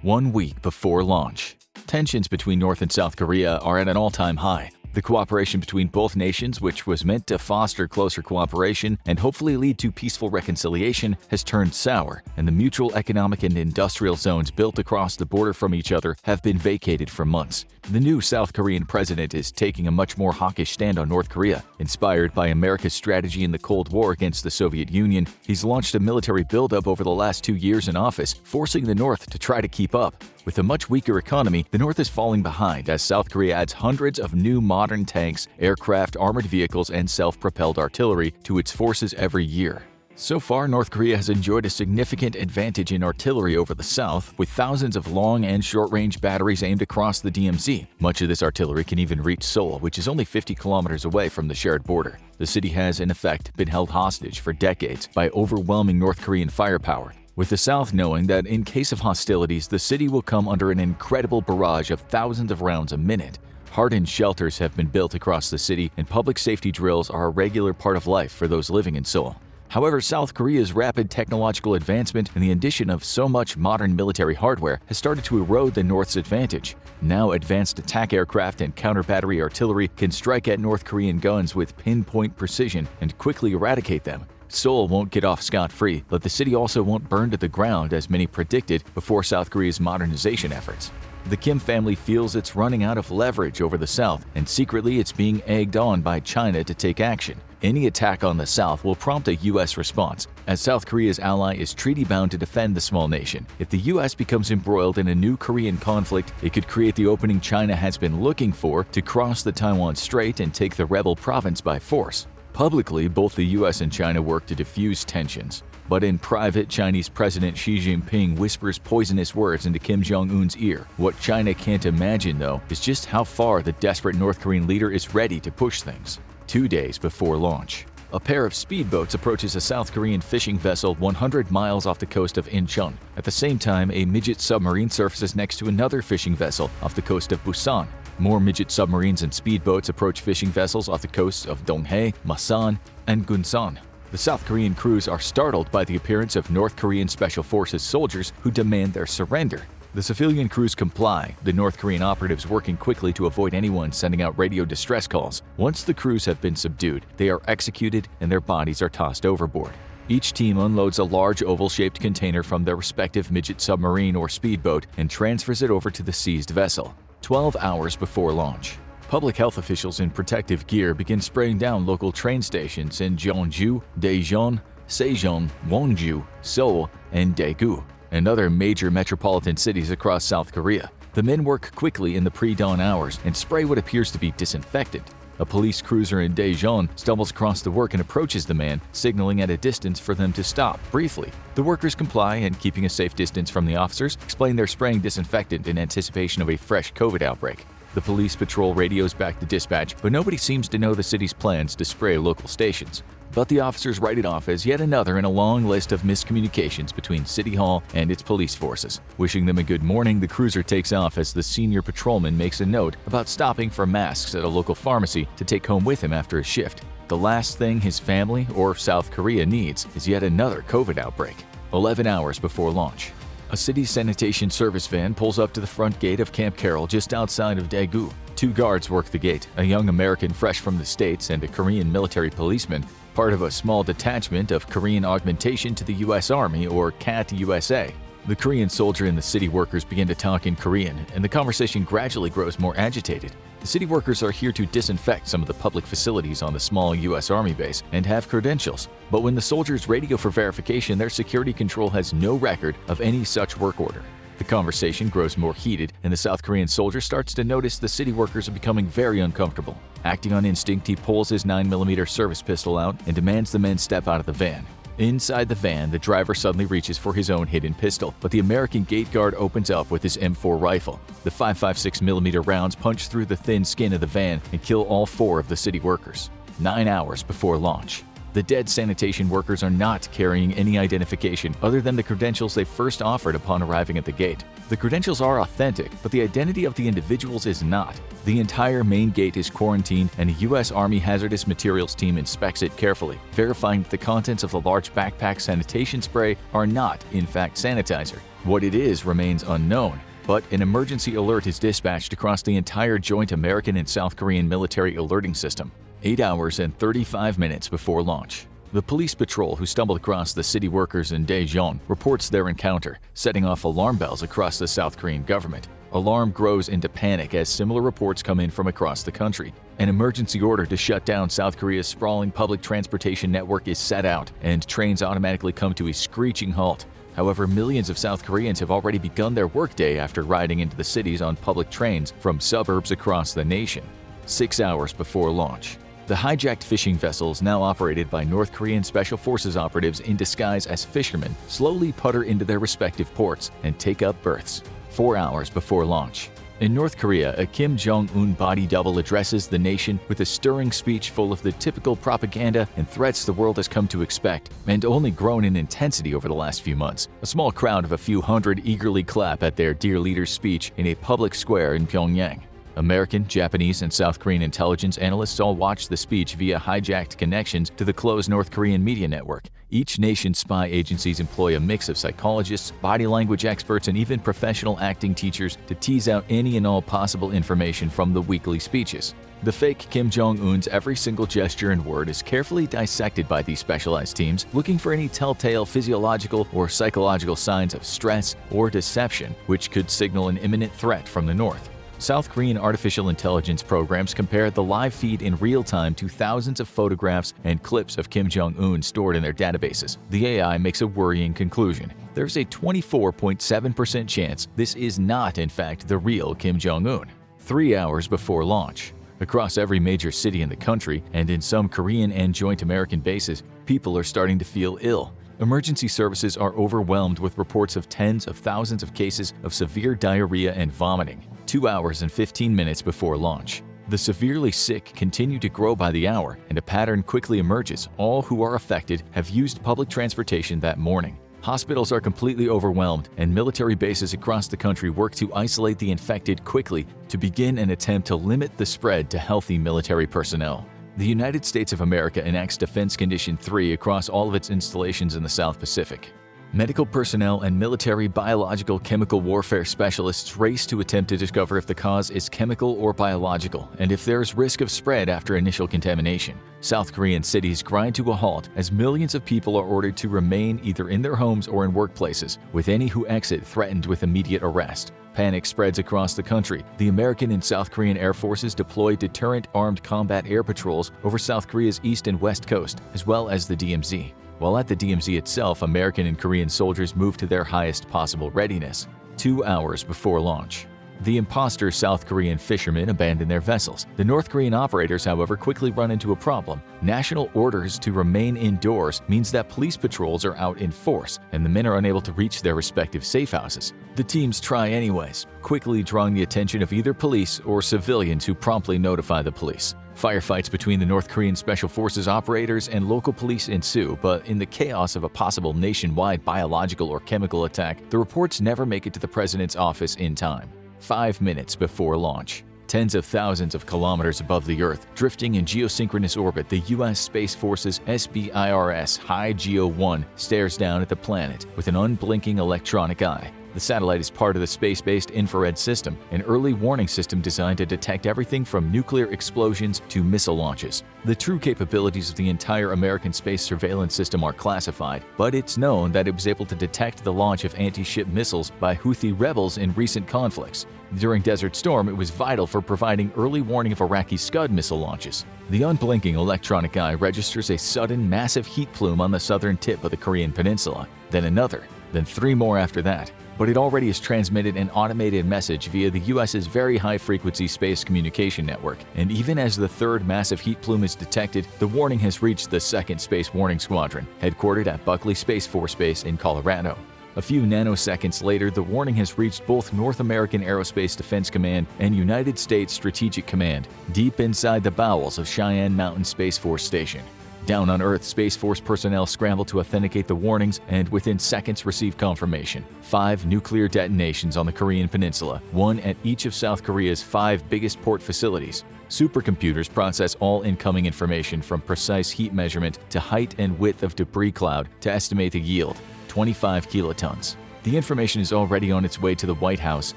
1 week before launch. Tensions between North and South Korea are at an all-time high. The cooperation between both nations, which was meant to foster closer cooperation and hopefully lead to peaceful reconciliation, has turned sour, and the mutual economic and industrial zones built across the border from each other have been vacated for months. The new South Korean president is taking a much more hawkish stand on North Korea. Inspired by America's strategy in the Cold War against the Soviet Union, he's launched a military buildup over the last 2 years in office, forcing the North to try to keep up. With a much weaker economy, the North is falling behind as South Korea adds hundreds of new modern tanks, aircraft, armored vehicles, and self-propelled artillery to its forces every year. So far, North Korea has enjoyed a significant advantage in artillery over the South, with thousands of long and short-range batteries aimed across the DMZ. Much of this artillery can even reach Seoul, which is only 50 kilometers away from the shared border. The city has, in effect, been held hostage for decades by overwhelming North Korean firepower, with the South knowing that in case of hostilities, the city will come under an incredible barrage of thousands of rounds a minute. Hardened shelters have been built across the city, and public safety drills are a regular part of life for those living in Seoul. However, South Korea's rapid technological advancement and the addition of so much modern military hardware has started to erode the North's advantage. Now, advanced attack aircraft and counter-battery artillery can strike at North Korean guns with pinpoint precision and quickly eradicate them. Seoul won't get off scot-free, but the city also won't burn to the ground as many predicted before South Korea's modernization efforts. The Kim family feels it's running out of leverage over the South, and secretly it's being egged on by China to take action. Any attack on the South will prompt a U.S. response, as South Korea's ally is treaty-bound to defend the small nation. If the U.S. becomes embroiled in a new Korean conflict, it could create the opening China has been looking for to cross the Taiwan Strait and take the rebel province by force. Publicly, both the U.S. and China work to diffuse tensions. But in private, Chinese President Xi Jinping whispers poisonous words into Kim Jong-un's ear. What China can't imagine, though, is just how far the desperate North Korean leader is ready to push things. 2 days before launch, a pair of speedboats approaches a South Korean fishing vessel 100 miles off the coast of Incheon. At the same time, a midget submarine surfaces next to another fishing vessel off the coast of Busan. More midget submarines and speedboats approach fishing vessels off the coasts of Donghae, Masan, and Gunsan. The South Korean crews are startled by the appearance of North Korean Special Forces soldiers who demand their surrender. The civilian crews comply, the North Korean operatives working quickly to avoid anyone sending out radio distress calls. Once the crews have been subdued, they are executed and their bodies are tossed overboard. Each team unloads a large oval-shaped container from their respective midget submarine or speedboat and transfers it over to the seized vessel. 12 hours before launch, public health officials in protective gear begin spraying down local train stations in Jeonju, Daejeon, Sejong, Gwangju, Seoul, and Daegu, and other major metropolitan cities across South Korea. The men work quickly in the pre-dawn hours and spray what appears to be disinfectant. A police cruiser in Daejeon stumbles across the work and approaches the man, signaling at a distance for them to stop briefly. The workers comply and, keeping a safe distance from the officers, explain they're spraying disinfectant in anticipation of a fresh COVID outbreak. The police patrol radios back to dispatch, but nobody seems to know the city's plans to spray local stations. But the officers write it off as yet another in a long list of miscommunications between City Hall and its police forces. Wishing them a good morning, the cruiser takes off as the senior patrolman makes a note about stopping for masks at a local pharmacy to take home with him after a shift. The last thing his family or South Korea needs is yet another COVID outbreak. 11 hours before launch, a city sanitation service van pulls up to the front gate of Camp Carroll just outside of Daegu. 2 guards work the gate, a young American fresh from the States and a Korean military policeman, part of a small detachment of Korean augmentation to the U.S. Army, or KAT USA. The Korean soldier and the city workers begin to talk in Korean, and the conversation gradually grows more agitated. The city workers are here to disinfect some of the public facilities on the small U.S. Army base and have credentials. But when the soldiers radio for verification, their security control has no record of any such work order. The conversation grows more heated, and the South Korean soldier starts to notice the city workers are becoming very uncomfortable. Acting on instinct, he pulls his 9mm service pistol out and demands the men step out of the van. Inside the van, the driver suddenly reaches for his own hidden pistol, but the American gate guard opens up with his M4 rifle. The 5.56mm rounds punch through the thin skin of the van and kill all 4 of the city workers. 9 hours before launch, The dead sanitation workers are not carrying any identification other than the credentials they first offered upon arriving at the gate. The credentials are authentic, but the identity of the individuals is not. The entire main gate is quarantined, and a U.S. Army hazardous materials team inspects it carefully, verifying that the contents of the large backpack sanitation spray are not, in fact, sanitizer. What it is remains unknown, but an emergency alert is dispatched across the entire joint American and South Korean military alerting system. 8 hours and 35 minutes before launch. The police patrol who stumbled across the city workers in Daejeon reports their encounter, setting off alarm bells across the South Korean government. Alarm grows into panic as similar reports come in from across the country. An emergency order to shut down South Korea's sprawling public transportation network is set out, and trains automatically come to a screeching halt. However, millions of South Koreans have already begun their workday after riding into the cities on public trains from suburbs across the nation. 6 hours before launch. The hijacked fishing vessels, now operated by North Korean Special Forces operatives in disguise as fishermen, slowly putter into their respective ports and take up berths. 4 hours before launch. In North Korea, a Kim Jong-un body double addresses the nation with a stirring speech full of the typical propaganda and threats the world has come to expect, and only grown in intensity over the last few months. A small crowd of a few hundred eagerly clap at their dear leader's speech in a public square in Pyongyang. American, Japanese, and South Korean intelligence analysts all watched the speech via hijacked connections to the closed North Korean media network. Each nation's spy agencies employ a mix of psychologists, body language experts, and even professional acting teachers to tease out any and all possible information from the weekly speeches. The fake Kim Jong-un's every single gesture and word is carefully dissected by these specialized teams, looking for any telltale physiological or psychological signs of stress or deception, which could signal an imminent threat from the North. South Korean artificial intelligence programs compare the live feed in real time to thousands of photographs and clips of Kim Jong-un stored in their databases. The AI makes a worrying conclusion. There's a 24.7% chance this is not, in fact, the real Kim Jong-un. 3 hours before launch. Across every major city in the country, and in some Korean and joint American bases, people are starting to feel ill. Emergency services are overwhelmed with reports of tens of thousands of cases of severe diarrhea and vomiting. 2 hours and 15 minutes before launch. The severely sick continue to grow by the hour, and a pattern quickly emerges. All who are affected have used public transportation that morning. Hospitals are completely overwhelmed, and military bases across the country work to isolate the infected quickly to begin an attempt to limit the spread to healthy military personnel. The United States of America enacts Defense Condition 3 across all of its installations in the South Pacific. Medical personnel and military biological chemical warfare specialists race to attempt to discover if the cause is chemical or biological, and if there is risk of spread after initial contamination. South Korean cities grind to a halt as millions of people are ordered to remain either in their homes or in workplaces, with any who exit threatened with immediate arrest. Panic spreads across the country. The American and South Korean Air Forces deploy deterrent armed combat air patrols over South Korea's east and west coast, as well as the DMZ. While at the DMZ itself, American and Korean soldiers move to their highest possible readiness. 2 hours before launch. The imposter South Korean fishermen abandon their vessels. The North Korean operators, however, quickly run into a problem. National orders to remain indoors means that police patrols are out in force, and the men are unable to reach their respective safe houses. The teams try anyways, quickly drawing the attention of either police or civilians who promptly notify the police. Firefights between the North Korean Special Forces operators and local police ensue, but in the chaos of a possible nationwide biological or chemical attack, the reports never make it to the president's office in time. 5 minutes before launch. Tens of thousands of kilometers above the Earth, drifting in geosynchronous orbit, the U.S. Space Force's SBIRS High Geo 1 stares down at the planet with an unblinking electronic eye. The satellite is part of the space-based infrared system, an early warning system designed to detect everything from nuclear explosions to missile launches. The true capabilities of the entire American space surveillance system are classified, but it's known that it was able to detect the launch of anti-ship missiles by Houthi rebels in recent conflicts. During Desert Storm, it was vital for providing early warning of Iraqi Scud missile launches. The unblinking electronic eye registers a sudden, massive heat plume on the southern tip of the Korean peninsula, then another, then 3 more after that. But it already has transmitted an automated message via the US's very high-frequency space communication network, and even as the third massive heat plume is detected, the warning has reached the 2nd Space Warning Squadron, headquartered at Buckley Space Force Base in Colorado. A few nanoseconds later, the warning has reached both North American Aerospace Defense Command and United States Strategic Command, deep inside the bowels of Cheyenne Mountain Space Force Station. Down on Earth, Space Force personnel scramble to authenticate the warnings and within seconds receive confirmation. 5 nuclear detonations on the Korean peninsula, one at each of South Korea's 5 biggest port facilities. Supercomputers process all incoming information from precise heat measurement to height and width of debris cloud to estimate the yield, 25 kilotons. The information is already on its way to the White House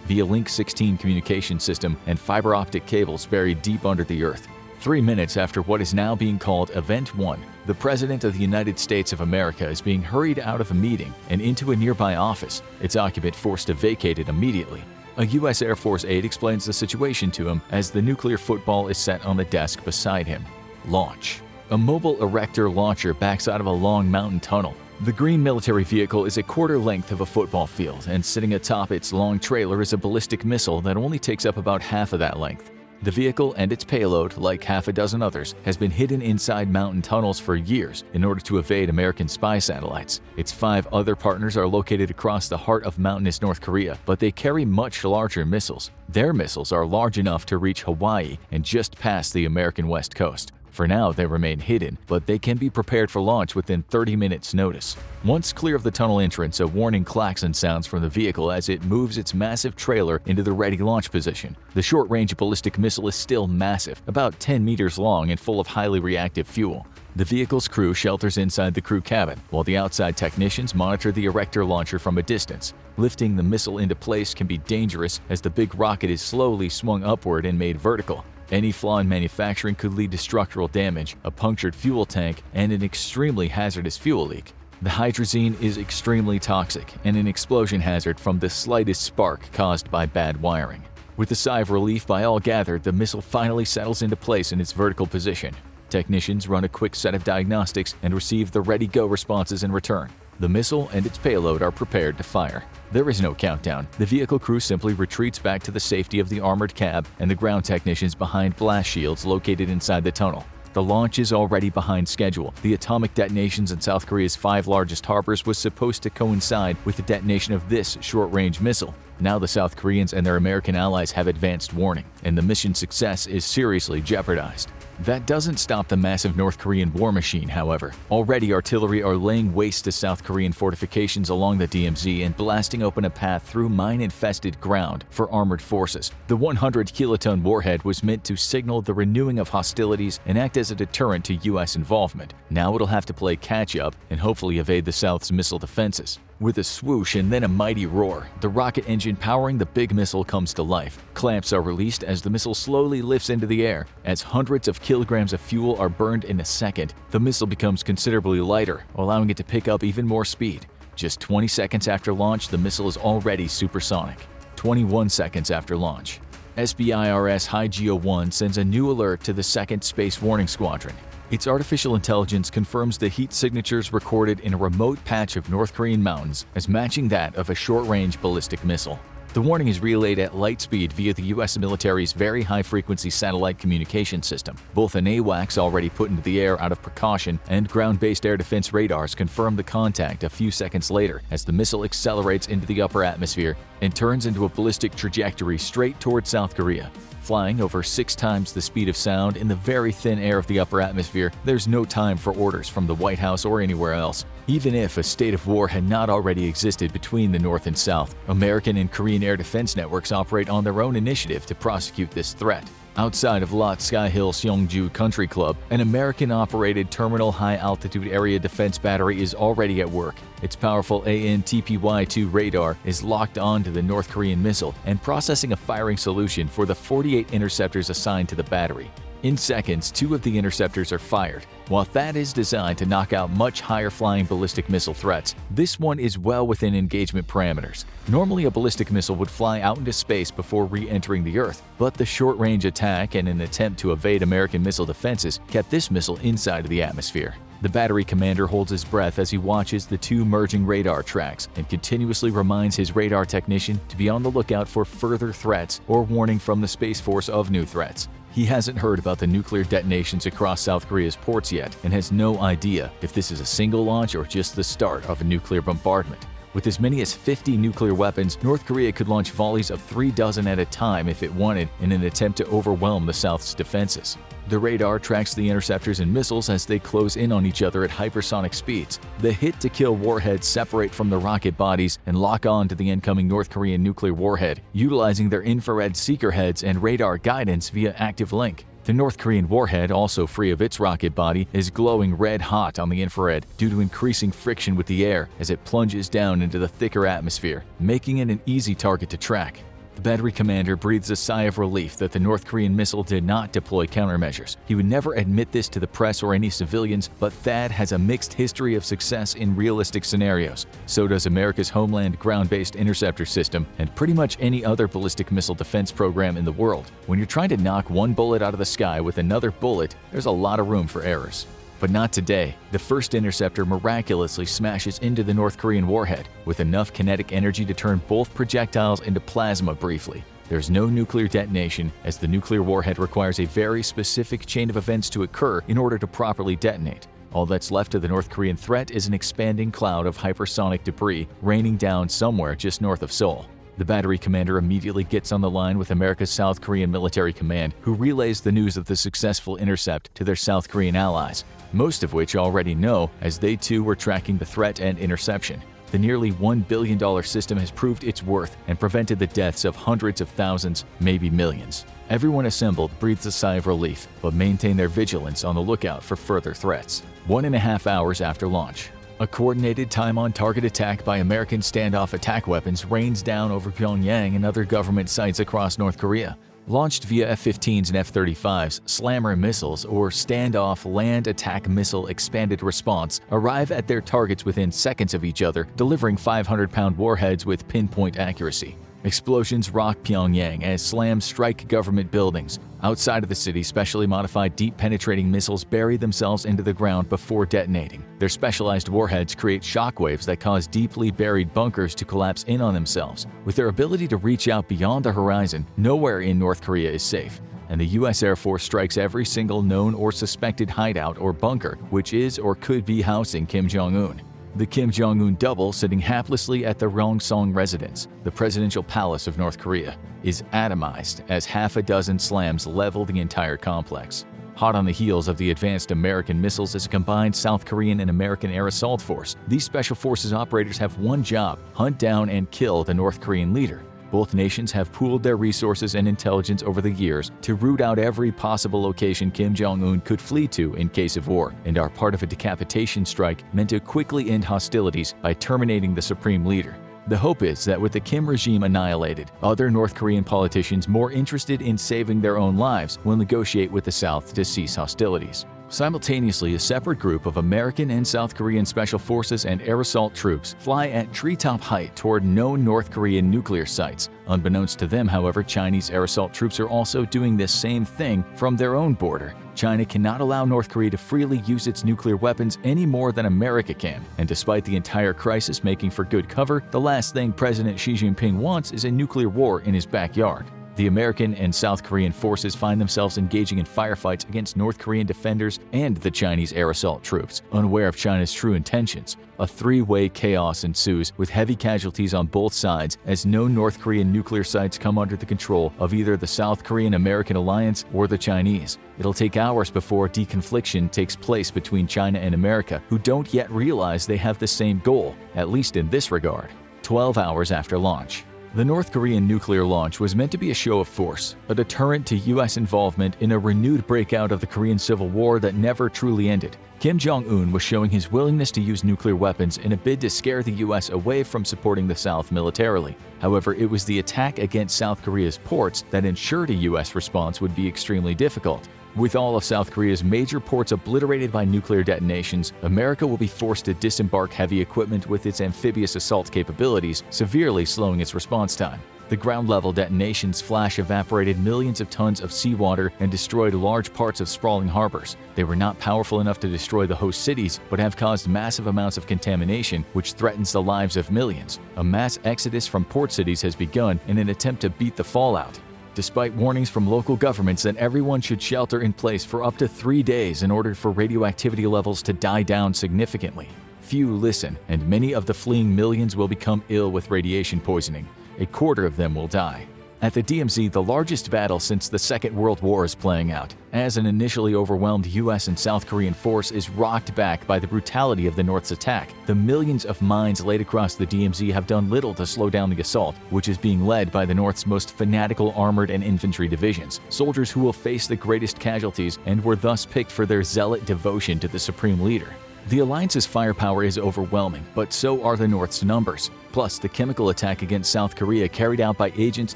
via Link 16 communication system and fiber optic cables buried deep under the earth. 3 minutes after what is now being called Event 1, the President of the United States of America is being hurried out of a meeting and into a nearby office, its occupant forced to vacate it immediately. A U.S. Air Force aide explains the situation to him as the nuclear football is set on the desk beside him. Launch. A mobile erector launcher backs out of a long mountain tunnel. The green military vehicle is a quarter length of a football field, and sitting atop its long trailer is a ballistic missile that only takes up about half of that length. The vehicle and its payload, like half a dozen others, has been hidden inside mountain tunnels for years in order to evade American spy satellites. Its 5 other partners are located across the heart of mountainous North Korea, but they carry much larger missiles. Their missiles are large enough to reach Hawaii and just past the American west coast. For now, they remain hidden, but they can be prepared for launch within 30 minutes' notice. Once clear of the tunnel entrance, a warning klaxon sounds from the vehicle as it moves its massive trailer into the ready launch position. The short-range ballistic missile is still massive, about 10 meters long and full of highly reactive fuel. The vehicle's crew shelters inside the crew cabin, while the outside technicians monitor the erector launcher from a distance. Lifting the missile into place can be dangerous as the big rocket is slowly swung upward and made vertical. Any flaw in manufacturing could lead to structural damage, a punctured fuel tank, and an extremely hazardous fuel leak. The hydrazine is extremely toxic and an explosion hazard from the slightest spark caused by bad wiring. With a sigh of relief by all gathered, the missile finally settles into place in its vertical position. Technicians run a quick set of diagnostics and receive the ready-go responses in return. The missile and its payload are prepared to fire. There is no countdown. The vehicle crew simply retreats back to the safety of the armored cab and the ground technicians behind blast shields located inside the tunnel. The launch is already behind schedule. The atomic detonations in South Korea's 5 largest harbors was supposed to coincide with the detonation of this short-range missile. Now the South Koreans and their American allies have advanced warning, and the mission's success is seriously jeopardized. That doesn't stop the massive North Korean war machine, however. Already artillery are laying waste to South Korean fortifications along the DMZ and blasting open a path through mine-infested ground for armored forces. The 100-kiloton warhead was meant to signal the renewing of hostilities and act as a deterrent to U.S. involvement. Now it'll have to play catch-up and hopefully evade the South's missile defenses. With a swoosh and then a mighty roar, the rocket engine powering the big missile comes to life. Clamps are released as the missile slowly lifts into the air. As hundreds of kilograms of fuel are burned in a second, the missile becomes considerably lighter, allowing it to pick up even more speed. Just 20 seconds after launch, the missile is already supersonic. 21 seconds after launch, SBIRS HiGeo-1 sends a new alert to the 2nd Space Warning Squadron. Its artificial intelligence confirms the heat signatures recorded in a remote patch of North Korean mountains as matching that of a short-range ballistic missile. The warning is relayed at light speed via the U.S. military's very high-frequency satellite communication system. Both an AWACS already put into the air out of precaution and ground-based air defense radars confirm the contact a few seconds later as the missile accelerates into the upper atmosphere and turns into a ballistic trajectory straight toward South Korea. Flying over 6 times the speed of sound in the very thin air of the upper atmosphere, there's no time for orders from the White House or anywhere else. Even if a state of war had not already existed between the North and South, American and Korean air defense networks operate on their own initiative to prosecute this threat. Outside of Lot Sky Hill Seongju Country Club, an American-operated Terminal High Altitude Area Defense Battery is already at work. Its powerful AN/TPY-2 radar is locked onto the North Korean missile and processing a firing solution for the 48 interceptors assigned to the battery. In seconds, 2 of the interceptors are fired. While that is designed to knock out much higher-flying ballistic missile threats, this one is well within engagement parameters. Normally, a ballistic missile would fly out into space before re-entering the Earth, but the short-range attack and an attempt to evade American missile defenses kept this missile inside of the atmosphere. The battery commander holds his breath as he watches the 2 merging radar tracks and continuously reminds his radar technician to be on the lookout for further threats or warning from the Space Force of new threats. He hasn't heard about the nuclear detonations across South Korea's ports yet and has no idea if this is a single launch or just the start of a nuclear bombardment. With as many as 50 nuclear weapons, North Korea could launch volleys of 36 at a time if it wanted in an attempt to overwhelm the South's defenses. The radar tracks the interceptors and missiles as they close in on each other at hypersonic speeds. The hit-to-kill warheads separate from the rocket bodies and lock on to the incoming North Korean nuclear warhead, utilizing their infrared seeker heads and radar guidance via active link. The North Korean warhead, also free of its rocket body, is glowing red-hot on the infrared due to increasing friction with the air as it plunges down into the thicker atmosphere, making it an easy target to track. The battery commander breathes a sigh of relief that the North Korean missile did not deploy countermeasures. He would never admit this to the press or any civilians, but THAAD has a mixed history of success in realistic scenarios. So does America's Homeland ground-based interceptor system and pretty much any other ballistic missile defense program in the world. When you're trying to knock one bullet out of the sky with another bullet, there's a lot of room for errors. But not today. The first interceptor miraculously smashes into the North Korean warhead with enough kinetic energy to turn both projectiles into plasma briefly. There's no nuclear detonation, as the nuclear warhead requires a very specific chain of events to occur in order to properly detonate. All that's left of the North Korean threat is an expanding cloud of hypersonic debris raining down somewhere just north of Seoul. The battery commander immediately gets on the line with America's South Korean military command, who relays the news of the successful intercept to their South Korean allies, most of which already know, as they too were tracking the threat and interception. The nearly $1 billion system has proved its worth and prevented the deaths of hundreds of thousands, maybe millions. Everyone assembled breathes a sigh of relief, but maintain their vigilance on the lookout for further threats. 1.5 hours after launch, a coordinated time-on-target attack by American standoff attack weapons rains down over Pyongyang and other government sites across North Korea. Launched via F-15s and F-35s, Slammer missiles, or Standoff Land Attack Missile Expanded Response, arrive at their targets within seconds of each other, delivering 500-pound warheads with pinpoint accuracy. Explosions rock Pyongyang as slams strike government buildings. Outside of the city, specially modified deep-penetrating missiles bury themselves into the ground before detonating. Their specialized warheads create shockwaves that cause deeply buried bunkers to collapse in on themselves. With their ability to reach out beyond the horizon, nowhere in North Korea is safe, and the U.S. Air Force strikes every single known or suspected hideout or bunker which is or could be housing Kim Jong-un. The Kim Jong-un double, sitting haplessly at the Rongson residence, the presidential palace of North Korea, is atomized as half a dozen slams level the entire complex. Hot on the heels of the advanced American missiles is a combined South Korean and American air assault force. These special forces operators have one job: hunt down and kill the North Korean leader. Both nations have pooled their resources and intelligence over the years to root out every possible location Kim Jong-un could flee to in case of war, and are part of a decapitation strike meant to quickly end hostilities by terminating the supreme leader. The hope is that with the Kim regime annihilated, other North Korean politicians more interested in saving their own lives will negotiate with the South to cease hostilities. Simultaneously, a separate group of American and South Korean special forces and air assault troops fly at treetop height toward known North Korean nuclear sites. Unbeknownst to them, however, Chinese air assault troops are also doing this same thing from their own border. China cannot allow North Korea to freely use its nuclear weapons any more than America can, and despite the entire crisis making for good cover, the last thing President Xi Jinping wants is a nuclear war in his backyard. The American and South Korean forces find themselves engaging in firefights against North Korean defenders and the Chinese air assault troops, unaware of China's true intentions. A three-way chaos ensues, with heavy casualties on both sides as known North Korean nuclear sites come under the control of either the South Korean-American alliance or the Chinese. It'll take hours before deconfliction takes place between China and America, who don't yet realize they have the same goal, at least in this regard. 12 hours after launch. The North Korean nuclear launch was meant to be a show of force, a deterrent to U.S. involvement in a renewed breakout of the Korean Civil War that never truly ended. Kim Jong-un was showing his willingness to use nuclear weapons in a bid to scare the U.S. away from supporting the South militarily. However, it was the attack against South Korea's ports that ensured a U.S. response would be extremely difficult. With all of South Korea's major ports obliterated by nuclear detonations, America will be forced to disembark heavy equipment with its amphibious assault capabilities, severely slowing its response time. The ground-level detonations flash evaporated millions of tons of seawater and destroyed large parts of sprawling harbors. They were not powerful enough to destroy the host cities, but have caused massive amounts of contamination, which threatens the lives of millions. A mass exodus from port cities has begun in an attempt to beat the fallout. Despite warnings from local governments that everyone should shelter in place for up to 3 days in order for radioactivity levels to die down significantly. Few listen, and many of the fleeing millions will become ill with radiation poisoning. A quarter of them will die. At the DMZ, the largest battle since the Second World War is playing out, as an initially overwhelmed US and South Korean force is rocked back by the brutality of the North's attack. The millions of mines laid across the DMZ have done little to slow down the assault, which is being led by the North's most fanatical armored and infantry divisions, soldiers who will face the greatest casualties and were thus picked for their zealot devotion to the supreme leader. The Alliance's firepower is overwhelming, but so are the North's numbers. Plus, the chemical attack against South Korea carried out by agents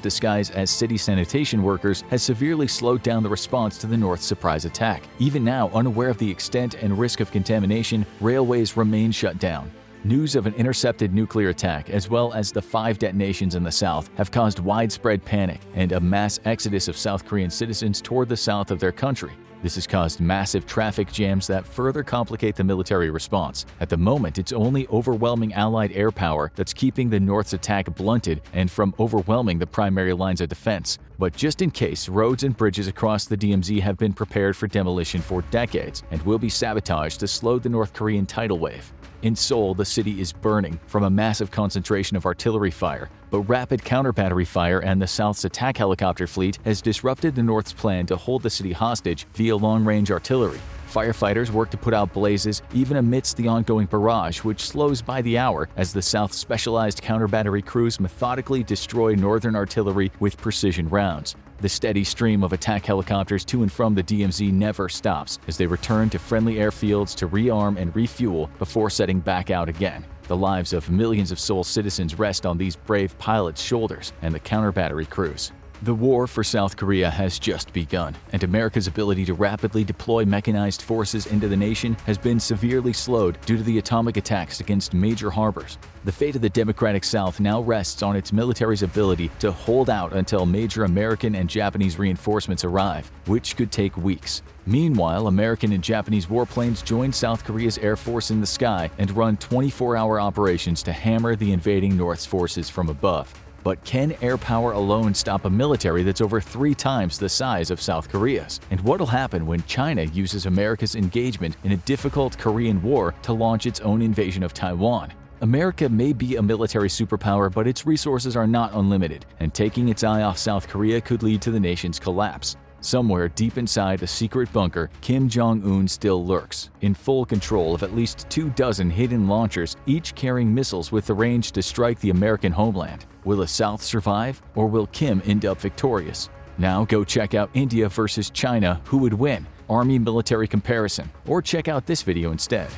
disguised as city sanitation workers has severely slowed down the response to the North's surprise attack. Even now, unaware of the extent and risk of contamination, railways remain shut down. News of an intercepted nuclear attack, as well as the 5 detonations in the south, have caused widespread panic and a mass exodus of South Korean citizens toward the south of their country. This has caused massive traffic jams that further complicate the military response. At the moment, it's only overwhelming Allied air power that's keeping the North's attack blunted and from overwhelming the primary lines of defense. But just in case, roads and bridges across the DMZ have been prepared for demolition for decades and will be sabotaged to slow the North Korean tidal wave. In Seoul, the city is burning from a massive concentration of artillery fire, but rapid counter-battery fire and the South's attack helicopter fleet has disrupted the North's plan to hold the city hostage via long-range artillery. Firefighters work to put out blazes even amidst the ongoing barrage, which slows by the hour as the South's specialized counter-battery crews methodically destroy Northern artillery with precision rounds. The steady stream of attack helicopters to and from the DMZ never stops as they return to friendly airfields to rearm and refuel before setting back out again. The lives of millions of Seoul citizens rest on these brave pilots' shoulders and the counter-battery crews. The war for South Korea has just begun, and America's ability to rapidly deploy mechanized forces into the nation has been severely slowed due to the atomic attacks against major harbors. The fate of the democratic South now rests on its military's ability to hold out until major American and Japanese reinforcements arrive, which could take weeks. Meanwhile, American and Japanese warplanes join South Korea's Air Force in the sky and run 24-hour operations to hammer the invading North's forces from above. But can air power alone stop a military that's over 3 times the size of South Korea's? And what'll happen when China uses America's engagement in a difficult Korean war to launch its own invasion of Taiwan? America may be a military superpower, but its resources are not unlimited, and taking its eye off South Korea could lead to the nation's collapse. Somewhere deep inside a secret bunker, Kim Jong-un still lurks, in full control of at least 24 hidden launchers, each carrying missiles with the range to strike the American homeland. Will the South survive, or will Kim end up victorious? Now go check out India versus China, who would win? Army-military comparison, or check out this video instead.